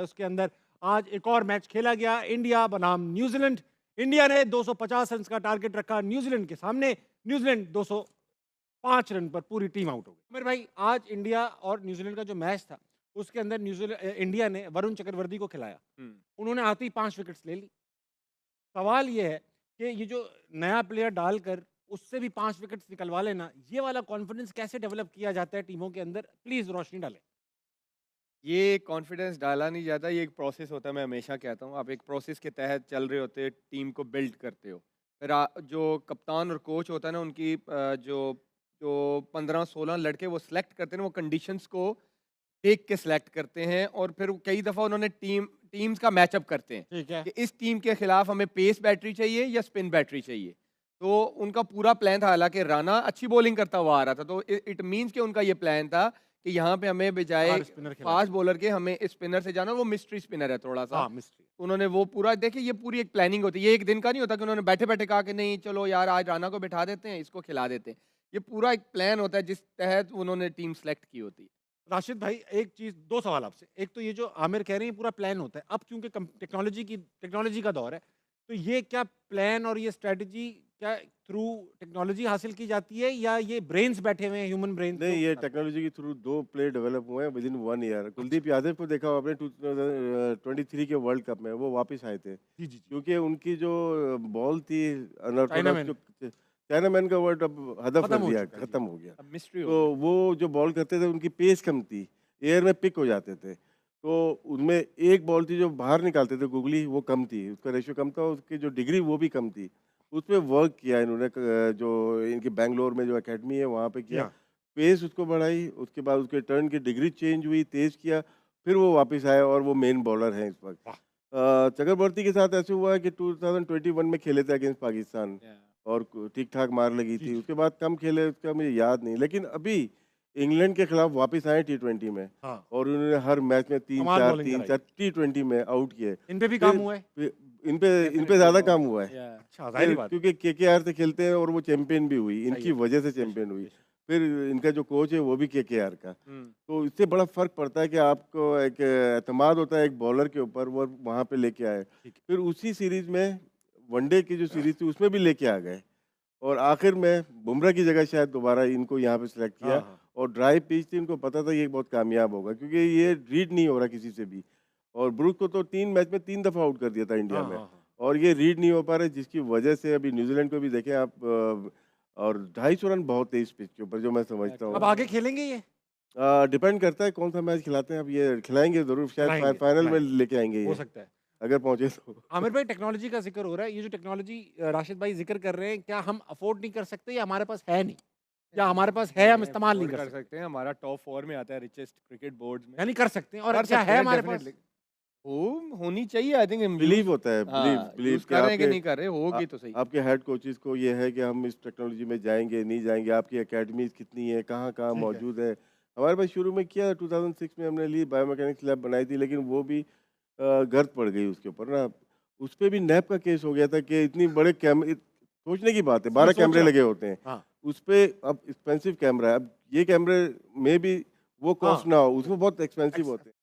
उसके अंदर आज एक और मैच खेला गया, इंडिया बनाम न्यूजीलैंड। इंडिया ने 250 रन का टारगेट रखा न्यूजीलैंड के सामने। न्यूजीलैंड 205 रन पर पूरी टीम आउट हो गई। मेरे भाई, आज इंडिया और न्यूजीलैंड का जो मैच था, उसके अंदर इंडिया ने वरुण चक्रवर्ती को खिलाया। उन्होंने आते ही 5 विकेट्स ले ली। सवाल ये है कि ये जो नया प्लेयर डालकर उससे भी 5 विकेट्स निकलवा लेना, ये वाला कॉन्फिडेंस कैसे डेवलप किया जाता है टीमों के अंदर? प्लीज़ रोशनी डालें। ये कॉन्फिडेंस डाला नहीं जाता, ये एक प्रोसेस होता है। मैं हमेशा कहता हूँ, आप एक प्रोसेस के तहत चल रहे होते, टीम को बिल्ड करते हो। फिर जो कप्तान और कोच होता है ना, उनकी जो जो 15-16 लड़के वो सिलेक्ट करते हैं ना, वो कंडीशंस को देख के सिलेक्ट करते हैं, और फिर कई दफ़ा उन्होंने टीम्स का मैचअप करते हैं ठीक है। कि इस टीम के खिलाफ हमें पेस बैटरी चाहिए या स्पिन बैटरी चाहिए। तो उनका पूरा प्लान था, हालांकि राणा अच्छी बॉलिंग करता हुआ आ रहा था, तो इट मीन्स कि उनका ये प्लान था कि यहाँ पे हमें बजाय चार स्पिनर खिला फास्ट दें। बॉलर के हमें स्पिनर से जाना। वो मिस्ट्री स्पिनर है थोड़ा सा। हाँ, मिस्ट्री। उन्होंने वो पूरा, देखिए ये पूरी एक प्लानिंग होती है, ये एक दिन का नहीं होता कि उन्होंने बैठे बैठे कहा कि नहीं चलो यार आज राणा को बिठा देते हैं, इसको खिला देते हैं। ये पूरा एक प्लान होता है जिस तहत उन्होंने टीम सेलेक्ट की होती है। राशिद भाई, एक चीज़, 2 सवाल आपसे। एक तो ये जो आमिर कह रहे हैं, ये पूरा प्लान होता है। अब क्योंकि टेक्नोलॉजी का दौर है, तो ये क्या प्लान और ये स्ट्रैटेजी क्या थ्रू टेक्नोलॉजी हासिल की जाती है, या ये ब्रेन्स बैठे हुए हैं, ह्यूमन ब्रेन्स जो नहीं, ये करते हैं? टेक्नोलॉजी के थ्रू 2 प्लेयर डेवलप हुए हैं विदिन 1 ईयर। अच्छा। कुलदीप यादव को देखा आपने 2023 के वर्ल्ड कप में, वो वापस आए थे। जी, जी, जी। क्योंकि उनकी जो बॉल थी चाइना अनऑर्थोडॉक्स, मैन जो चाइना मैन का वर्ड अब हदफ खत्म कर हो दिया, चुका है। जी। खत्म हो गया। अब मिस्ट्री हो तो गई। वो जो बॉल करते थे उनकी पेस कम थी, एयर में पिक हो जाते थे। तो उनमें एक बॉल थी जो बाहर निकालते थे गुगली, वो कम थी, उसका रेशियो कम था, उसकी जो डिग्री वो भी कम थी। उसपे वर्क किया इन्होंने, जो इनकी बैंगलोर में जो अकेडमी है वहाँ पे जी किया। हाँ। पेस उसको बढ़ाई, उसके बाद उसके टर्न की डिग्री चेंज हुई, तेज़ किया, फिर वो वापस आए और वो मेन बॉलर हैं इस वक़्त। वाह! चक्रवर्ती के साथ ऐसे हुआ है कि 2021 में खेले थे अगेंस्ट पाकिस्तान, और ठीक-ठाक मार लगी जी, थी। जी। उसके बाद कम खेले, उसका मुझे याद नहीं। लेकिन अभी इंग्लैंड के खिलाफ वापस आए टी20 में, हाँ, और उन्होंने हर मैच में कमाल 3-4 बॉलिंग कराई। 3-4 टी20 में आउट किए। इन पे भी काम फिर हुआ है? फिर इन पे डेफिनेटली ज़्यादा बहुत। काम हुआ है। या अच्छा, ज़ाहिर-सी फिर बात है। क्योंकि केकेआर से खेलते हैं और वो चैंपियन भी हुई, सही इनकी है। वजह से बेशक, चैंपियन हुई। बेशक। फिर इनका जो कोच है वो भी केकेआर का। हम्म। तो इससे बड़ा फ़र्क पड़ता है कि आपको एक एतमाद होता है एक बॉलर के ऊपर, वो वहाँ पे लेके आए। ठीक है। फिर उसी सीरीज़ में, वनडे की जो सीरीज़ थी उसमें भी लेके आ गए, और आखिर में बुमराह की जगह शायद दोबारा इनको यहाँ पे सेलेक्ट हाँ, किया। हाँ। और ड्राई पिच थी, इनको पता था ये बहुत कामयाब होगा, क्योंकि ये रीड नहीं हो रहा किसी से भी। और ब्रुक को तो 3 मैच में 3 दफ़ा आउट कर दिया था इंडिया हाँ, में, हाँ, हाँ। और ये रीड नहीं हो पा रहे, जिसकी वजह से अभी न्यूजीलैंड को भी देखें आप, और 250 रन बहुत है इस पिच के ऊपर, जो मैं समझता अब हूँ। आगे खेलेंगे ये? डिपेंड करता है कौन सा मैच खिलाते हैं। अब ये खिलाएंगे ज़रूर, शायद खिलाएँगे, फाइनल में खिलाएँगे। लेके आएंगे हो ये, सकता है। अगर पहुंचे तो। आमिर भाई, टेक्नोलॉजी का ज़िक्र हो रहा है। ये जो टेक्नोलॉजी राशिद भाई ज़िक्र कर रहे हैं, क्या हम अफ़ोर्ड नहीं कर सकते, या हमारे पास है नहीं? या हमारे पास है, हम नहीं, इस्तेमाल नहीं अफोर्ड कर कर सकते? सकते हैं, हमारा टॉप 4 में आता है रिचेस्ट क्रिकेट बोर्ड्स में। यानी कर सकते हैं, और कर क्या सकते है हैं हमारे पास? डेफिनेटली। होनी चाहिए, आई थिंक हम यूज। बिलीव होता है, बिलीव हाँ, बिलीव यूज कि कर रहे हैं कि आपके नहीं कर रहे, आ- होगी तो सही। आपके हेड कोचेस को ये है कि हम इस टेक्नोलॉजी में जाएंगे नहीं जाएंगे, आपकी एकेडमीज कितनी है, कहाँ कहाँ ठीक है। मौजूद है। हमारे पास शुरू में किया 2006 में हमने ली, बायोमैकेनिक्स लैब बनाई थी, लेकिन वो भी गर्द पड़ गई उसके ऊपर ना। उस पर भी नैप का केस हो गया था कि इतनी बड़े कैमरे, सोचने की बात है, मैं 12 सोच कैमरे रहा हूँ। लगे होते हैं हाँ, उस पे। अब एक्सपेंसिव कैमरा है, अब ये कैमरे में भी वो कॉस्ट हाँ। ना हो, उसमें बहुत एक्सपेंसिव एक्स होते हैं।